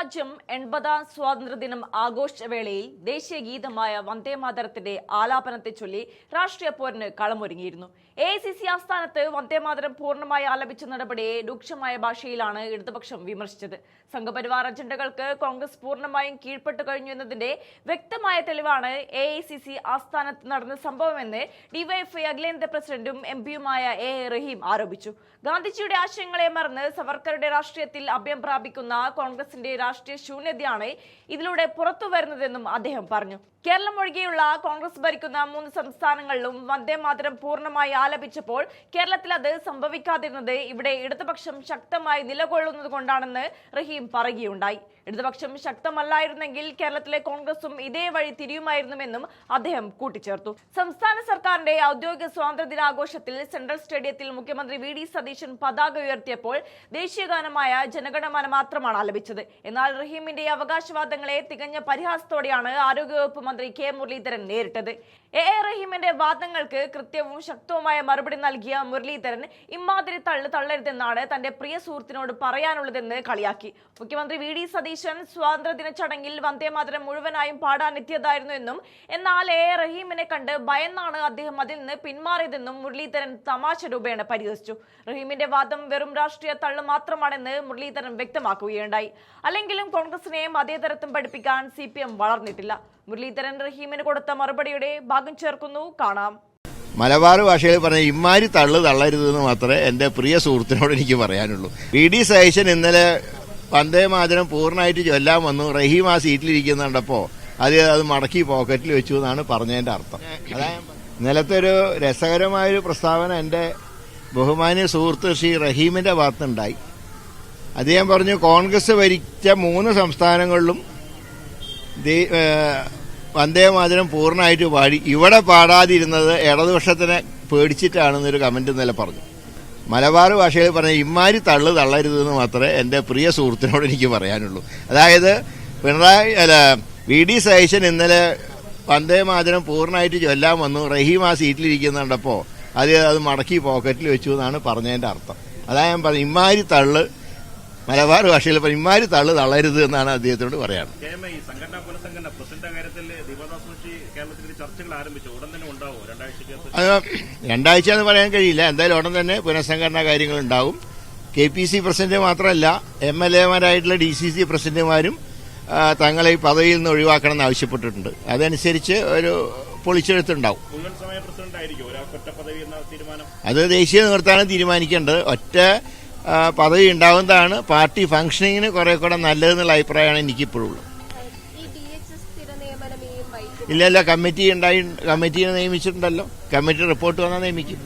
രാജ്യം 80ാം സ്വാതന്ത്ര്യദിനം ആഘോഷവേളയിൽ ദേശീയ ഗീതമായ വന്ദേമാതരത്തിന്റെ ആലാപനത്തെ ചൊല്ലി രാഷ്ട്രീയ പോരിന് കളമൊരുങ്ങിയിരുന്നു. AICC ആസ്ഥാനത്ത് വന്ദേമാതരം പൂർണ്ണമായി ആലപിച്ച നടപടിയെ രൂക്ഷമായ ഭാഷയിലാണ് ഇടതുപക്ഷം വിമർശിച്ചത്. സംഘപരിവാർ അജണ്ടകൾക്ക് കോൺഗ്രസ് പൂർണ്ണമായും കീഴ്പ്പെട്ടു കഴിഞ്ഞു എന്നതിന്റെ വ്യക്തമായ തെളിവാണ് AICC ആസ്ഥാനത്ത് നടന്ന സംഭവമെന്ന് ഡിവൈഎഫ്ഐ അഖിലേന്ത്യാ പ്രസിഡന്റും എംപിയുമായ A റഹീം ആരോപിച്ചു. ഗാന്ധിജിയുടെ ആശയങ്ങളെ മറന്ന് സവർക്കറുടെ രാഷ്ട്രീയത്തിൽ അഭയം പ്രാപിക്കുന്ന കോൺഗ്രസിന്റെ രാഷ്ട്രീയ ശൂന്യതയാണ് ഇതിലൂടെ പുറത്തു വരുന്നതെന്നും അദ്ദേഹം പറഞ്ഞു. കേരളം ഒഴികെയുള്ള കോൺഗ്രസ് ഭരിക്കുന്ന 3 സംസ്ഥാനങ്ങളിലും വന്ദേമാതരം പൂർണ്ണമായി ആലപിച്ചപ്പോൾ കേരളത്തിൽ അത് സംഭവിക്കാതിരുന്നത് ഇവിടെ ഇടതുപക്ഷം ശക്തമായി നിലകൊള്ളുന്നത് കൊണ്ടാണെന്ന് റഹീം പറയുകയുണ്ടായി. ഇടതുപക്ഷം ശക്തമല്ലായിരുന്നെങ്കിൽ കേരളത്തിലെ കോൺഗ്രസും ഇതേ വഴി തിരിയുമായിരുന്നുവെന്നും അദ്ദേഹം കൂട്ടിച്ചേർത്തു. സംസ്ഥാന സർക്കാരിന്റെ ഔദ്യോഗിക സ്വാതന്ത്ര്യദിനാഘോഷത്തിൽ സെൻട്രൽ സ്റ്റേഡിയത്തിൽ മുഖ്യമന്ത്രി VD സതീശൻ പതാക ഉയർത്തിയപ്പോൾ ദേശീയഗാനമായ ജനഗണമന മാത്രമാണ് ആലപിച്ചത്. എന്നാൽ റഹീമിന്റെ അവകാശവാദങ്ങളെ തികഞ്ഞ പരിഹാസത്തോടെയാണ് ആരോഗ്യവകുപ്പ് മന്ത്രി K മുരളീധരൻ നേരിട്ടത്. A റഹീമിന്റെ വാദങ്ങൾക്ക് കൃത്യവും ശക്തവുമായ മറുപടി നൽകിയ മുരളീധരൻ ഇമാതിരി തള്ളരുതെന്നാണ് തന്റെ പ്രിയ സുഹൃത്തിനോട് പറയാനുള്ളതെന്ന് കളിയാക്കി. മുഖ്യമന്ത്രി VD സതീശൻ സ്വാതന്ത്ര്യദിന ചടങ്ങിൽ വന്ദേമാതരം മുഴുവനായും പാടാനെത്തിയതായിരുന്നു എന്നും എന്നാൽ A റഹീമിനെ കണ്ട് ഭയന്നാണ് അദ്ദേഹം അതിൽ നിന്ന് പിന്മാറിയതെന്നും മുരളീധരൻ തമാശ രൂപേണ പരിഹസിച്ചു. റഹീമിന്റെ വാദം വെറും രാഷ്ട്രീയ തള്ളു മാത്രമാണെന്ന് മുരളീധരൻ വ്യക്തമാക്കുകയുണ്ടായി. അല്ലെങ്കിലും കോൺഗ്രസിനെയും അതേ തരത്തും പഠിപ്പിക്കാൻ CPM വളർന്നിട്ടില്ല. മുരളീധരൻ റഹീമിന് കൊടുത്ത മറുപടിയുടെ ഭാഗം ചേർക്കുന്നു, കാണാം. മലബാർ ഭാഷയിൽ പറഞ്ഞ ഇമ്മാരി തള്ളരുതെന്ന് മാത്രമേ എൻ്റെ പ്രിയ സുഹൃത്തിനോട് എനിക്ക് പറയാനുള്ളൂ. VD സതീശൻ ഇന്നലെ വന്ദേമാതരം പൂർണ്ണമായിട്ട് ചൊല്ലാൻ വന്നു. റഹീം ആ സീറ്റിലിരിക്കുന്നുണ്ടപ്പോൾ അത് മടക്കി പോക്കറ്റിൽ വെച്ചു എന്നാണ് പറഞ്ഞതിൻ്റെ അർത്ഥം. ഇന്നലത്തെ ഒരു രസകരമായൊരു പ്രസ്താവന എൻ്റെ ബഹുമാന്യ സുഹൃത്ത് ശ്രീ റഹീമിൻ്റെ ഭാഗത്തുണ്ടായി. അദ്ദേഹം പറഞ്ഞു, കോൺഗ്രസ് ഭരിച്ച 3 സംസ്ഥാനങ്ങളിലും വന്ദേമാതരം പൂർണ്ണമായിട്ട് പാടി, ഇവിടെ പാടാതിരുന്നത് ഇടതുപക്ഷത്തിനെ പേടിച്ചിട്ടാണെന്നൊരു കമന്റ് ഇന്നലെ പറഞ്ഞു. മലബാർ ഭാഷയിൽ പറഞ്ഞ ഇമ്മാരി തള്ളരുതെന്ന് മാത്രമേ എൻ്റെ പ്രിയ സുഹൃത്തിനോട് എനിക്ക് പറയാനുള്ളൂ. അതായത് VD സതീശൻ ഇന്നലെ വന്ദേമാതരം പൂർണ്ണമായിട്ട് ചൊല്ലാൻ വന്നു. റഹീം ആ സീറ്റിലിരിക്കുന്നുണ്ടപ്പോൾ അത് മടക്കി പോക്കറ്റിൽ വെച്ചു എന്നാണ് പറഞ്ഞതിൻ്റെ അർത്ഥം. അതാ ഞാൻ പറഞ്ഞു, ഇമ്മാരി മലബാർ ഭാഷയിൽ ഇമ്മാരി തള്ളരുത് എന്നാണ് അദ്ദേഹത്തോട് പറയാറ്. രണ്ടാഴ്ച എന്ന് പറയാൻ കഴിയില്ല. എന്തായാലും ഉടൻ തന്നെ പുനഃസംഘടനാ കാര്യങ്ങൾ ഉണ്ടാവും. KPC പ്രസിഡന്റ് മാത്രമല്ല, MLA മാരായിട്ടുള്ള DCC പ്രസിഡന്റുമാരും തങ്ങളെ ഈ പദവിയിൽ നിന്ന് ഒഴിവാക്കണമെന്ന് ആവശ്യപ്പെട്ടിട്ടുണ്ട്. അതനുസരിച്ച് ഒരു പൊളിച്ചെഴുത്തുണ്ടാവും. അത് ദേശീയ നേതൃത്വമാണ് തീരുമാനിക്കേണ്ടത്. ഒറ്റ പദവി ഉണ്ടാവുന്നതാണ് പാർട്ടി ഫംഗ്ഷനിങ്ങിന് കുറെ കൂടെ നല്ലതെന്നുള്ള അഭിപ്രായമാണ് എനിക്കിപ്പോഴുള്ളത്. ഇല്ല, കമ്മിറ്റിയെ നിയമിച്ചിട്ടുണ്ടല്ലോ. കമ്മിറ്റി റിപ്പോർട്ട് വന്നാൽ നിയമിക്കും.